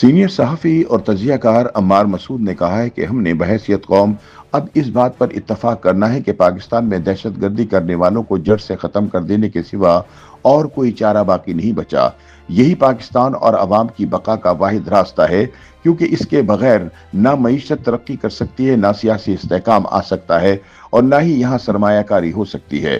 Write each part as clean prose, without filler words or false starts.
Senior صحافی اور تجزیہ کار عمار مسعود نے کہا ہے کہ ہم نے بحیثیت قوم اب اس بات پر اتفاق کرنا ہے کہ پاکستان میں دہشت گردی کرنے والوں کو جڑ سے ختم کر دینے کے سوا اور کوئی چارہ باقی نہیں بچا۔ یہی پاکستان اور عوام کی بقا کا واحد راستہ ہے، کیونکہ اس کے بغیر نہ معیشت ترقی کر سکتی ہے، نہ سیاسی استحکام آ سکتا ہے، اور نہ ہی یہاں سرمایہ کاری ہو سکتی ہے۔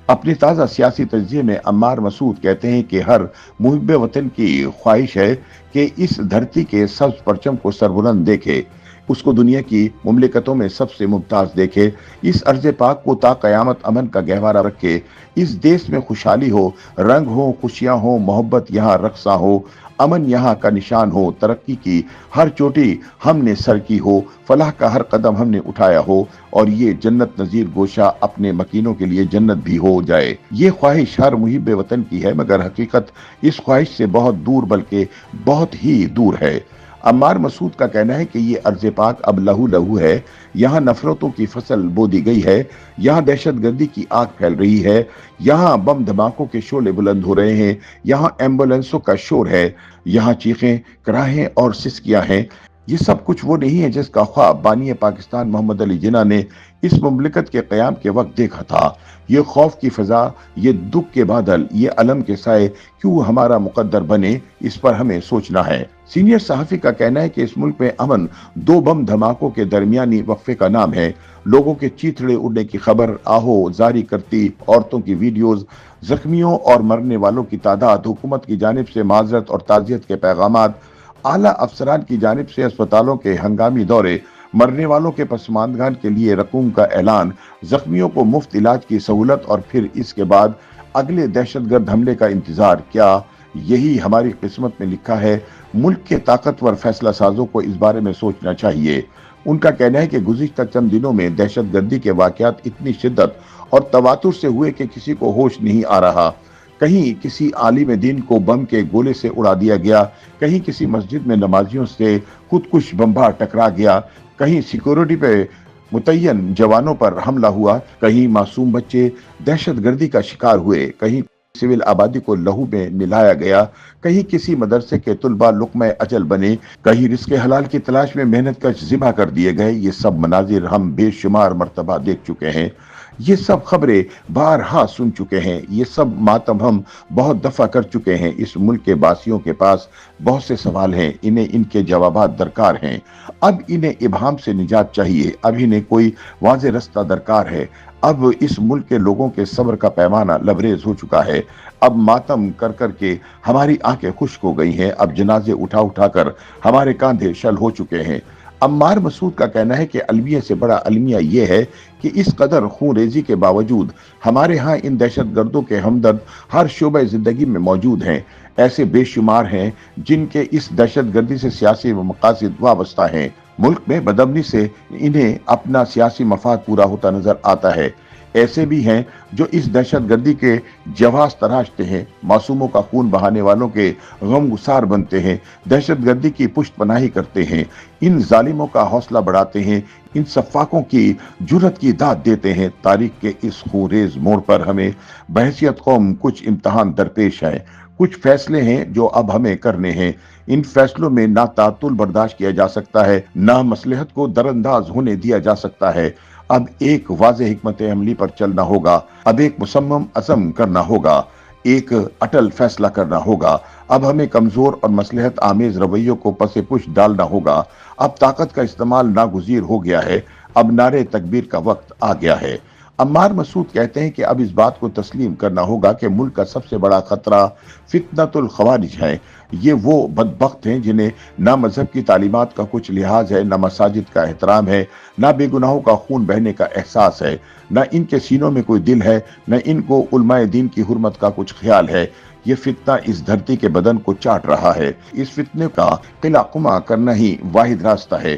اپنی تازہ سیاسی تجزیے میں عمار مسعود کہتے ہیں کہ ہر محب وطن کی خواہش ہے کہ اس دھرتی کے سبز پرچم کو سربلند دیکھے، اس کو دنیا کی مملکتوں میں سب سے ممتاز دیکھے، اس ارض پاک کو تا قیامت امن کا گہوارہ رکھے، اس دیس میں خوشحالی ہو، رنگ ہو، خوشیاں ہو، محبت یہاں رقصاں ہو، امن یہاں کا نشان ہو، ترقی کی ہر چوٹی ہم نے سر کی ہو، فلاح کا ہر قدم ہم نے اٹھایا ہو، اور یہ جنت نظیر گوشہ اپنے مکینوں کے لیے جنت بھی ہو جائے۔ یہ خواہش ہر محب وطن کی ہے، مگر حقیقت اس خواہش سے بہت دور، بلکہ بہت ہی دور ہے۔ عمار مسعود کا کہنا ہے کہ یہ ارض پاک اب لہو لہو ہے، یہاں نفرتوں کی فصل بو دی گئی ہے، یہاں دہشت گردی کی آگ پھیل رہی ہے، یہاں بم دھماکوں کے شعلے بلند ہو رہے ہیں، یہاں ایمبولینسوں کا شور ہے، یہاں چیخیں، کراہیں اور سسکیاں ہیں۔ یہ سب کچھ وہ نہیں ہے جس کا خواب بانی پاکستان محمد علی جناح نے اس مملکت کے قیام کے وقت دیکھا تھا۔ یہ خوف کی فضا، یہ دکھ کے بادل، یہ علم کے سائے کیوں ہمارا مقدر بنے، اس پر ہمیں سوچنا ہے۔ سینئر صحافی کا کہنا ہے کہ اس ملک میں امن دو بم دھماکوں کے درمیانی وقفے کا نام ہے۔ لوگوں کے چیتڑے اڑنے کی خبر، آہو زاری کرتی عورتوں کی ویڈیوز، زخمیوں اور مرنے والوں کی تعداد، حکومت کی جانب سے معذرت اور تعزیت کے پیغامات، اعلیٰ افسران کی جانب سے اسپتالوں کے ہنگامی دورے، مرنے والوں کے پسماندگان کے لیے رقوم کا اعلان، زخمیوں کو مفت علاج کی سہولت، اور پھر اس کے بعد اگلے دہشت گرد حملے کا انتظار۔ کیا یہی ہماری قسمت میں لکھا ہے؟ ملک کے طاقتور فیصلہ سازوں کو اس بارے میں سوچنا چاہیے۔ ان کا کہنا ہے کہ گزشتہ چند دنوں میں دہشت گردی کے واقعات اتنی شدت اور تواتر سے ہوئے کہ کسی کو ہوش نہیں آ رہا۔ کہیں کسی عالم دین کو بم کے گولے سے اڑا دیا گیا، کہیں کسی مسجد میں نمازیوں سے خودکش بمبار ٹکرا گیا، کہیں سیکورٹی پہ متعین جوانوں پر حملہ ہوا، کہیں معصوم بچے دہشت گردی کا شکار ہوئے، کہیں سول آبادی کو لہو میں ملایا گیا، کہیں کسی مدرسے کے طلبہ لقمہ اجل بنے، کہیں رزق حلال کی تلاش میں محنت کش ذبح کر دیے گئے۔ یہ سب مناظر ہم بے شمار مرتبہ دیکھ چکے ہیں، یہ سب خبریں بارہا سن چکے ہیں، یہ سب ماتم ہم بہت دفعہ کر چکے ہیں۔ اس ملک کے باسیوں کے پاس بہت سے سوال ہیں، انہیں ان کے جوابات درکار ہیں۔ اب انہیں ابہام سے نجات چاہیے، اب انہیں کوئی واضح رستہ درکار ہے۔ اب اس ملک کے لوگوں کے صبر کا پیمانہ لبریز ہو چکا ہے۔ اب ماتم کر کر کے ہماری آنکھیں خشک ہو گئی ہیں، اب جنازے اٹھا اٹھا کر ہمارے کاندھے شل ہو چکے ہیں۔ عمار مسعود کا کہنا ہے کہ المیہ سے بڑا المیہ یہ ہے کہ اس قدر خون ریزی کے باوجود ہمارے ہاں ان دہشت گردوں کے ہمدرد ہر شعبہ زندگی میں موجود ہیں۔ ایسے بے شمار ہیں جن کے اس دہشت گردی سے سیاسی مقاصد وابستہ ہیں۔ ملک میں بدامنی سے انہیں اپنا سیاسی مفاد پورا ہوتا نظر آتا ہے۔ ایسے بھی ہیں جو اس دہشت گردی کے جواز تراشتے ہیں، معصوموں کا خون بہانے والوں کے غم گسار بنتے ہیں، دہشت گردی کی پشت پناہی کرتے ہیں، ان ظالموں کا حوصلہ بڑھاتے ہیں، ان سفاکوں کی جرت کی داد دیتے ہیں۔ تاریخ کے اس خونریز موڑ پر ہمیں بحیثیت قوم کچھ امتحان درپیش ہے، کچھ فیصلے ہیں جو اب ہمیں کرنے ہیں۔ ان فیصلوں میں نہ تعطل برداشت کیا جا سکتا ہے، نہ مصلحت کو درانداز ہونے دیا جا سکتا ہے۔ اب ایک واضح حکمت عملی پر چلنا ہوگا، اب ایک مصمم عزم کرنا ہوگا، ایک اٹل فیصلہ کرنا ہوگا۔ اب ہمیں کمزور اور مصلحت آمیز رویوں کو پس پش ڈالنا ہوگا۔ اب طاقت کا استعمال ناگزیر ہو گیا ہے، اب نعرے تکبیر کا وقت آ گیا ہے۔ عمار مسعود کہتے ہیں کہ اب اس بات کو تسلیم کرنا ہوگا کہ ملک کا سب سے بڑا خطرہ فتنۃ الخوارج ہے۔ یہ وہ بدبخت ہیں جنہیں نہ مذہب کی تعلیمات کا کچھ لحاظ ہے، نہ مساجد کا احترام ہے، نہ بے گناہوں کا خون بہنے کا احساس ہے، نہ ان کے سینوں میں کوئی دل ہے، نہ ان کو علماء دین کی حرمت کا کچھ خیال ہے۔ یہ فتنہ اس دھرتی کے بدن کو چاٹ رہا ہے۔ اس فتنے کا قلع قمع کرنا ہی واحد راستہ ہے۔